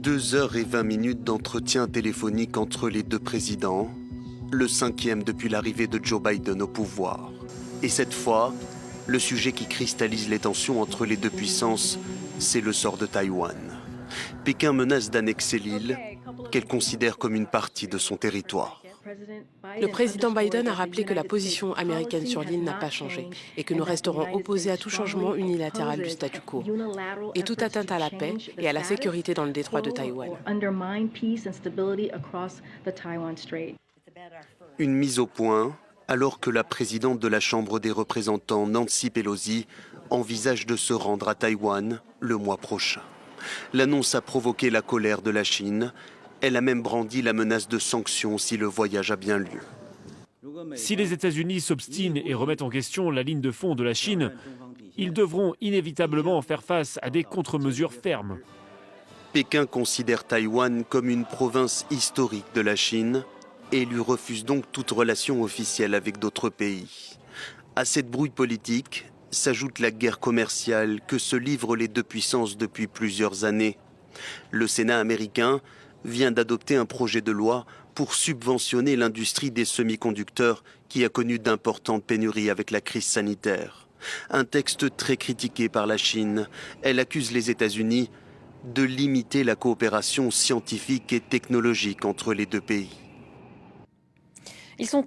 2h20 d'entretien téléphonique entre les deux présidents, le 5e depuis l'arrivée de Joe Biden au pouvoir. Et cette fois, le sujet qui cristallise les tensions entre les deux puissances, c'est le sort de Taïwan. Pékin menace d'annexer l'île, qu'elle considère comme une partie de son territoire. Le président Biden a rappelé que la position américaine sur l'île n'a pas changé et que nous resterons opposés à tout changement unilatéral du statu quo et toute atteinte à la paix et à la sécurité dans le détroit de Taïwan. Une mise au point alors que la présidente de la Chambre des représentants, Nancy Pelosi, envisage de se rendre à Taïwan le mois prochain. L'annonce a provoqué la colère de la Chine. Elle a même brandi la menace de sanctions si le voyage a bien lieu. Si les États-Unis s'obstinent et remettent en question la ligne de fond de la Chine, ils devront inévitablement faire face à des contre-mesures fermes. Pékin considère Taïwan comme une province historique de la Chine et lui refuse donc toute relation officielle avec d'autres pays. À cette brouille politique s'ajoute la guerre commerciale que se livrent les deux puissances depuis plusieurs années. Le Sénat américain vient d'adopter un projet de loi pour subventionner l'industrie des semi-conducteurs qui a connu d'importantes pénuries avec la crise sanitaire. Un texte très critiqué par la Chine. Elle accuse les États-Unis de limiter la coopération scientifique et technologique entre les deux pays. Ils sont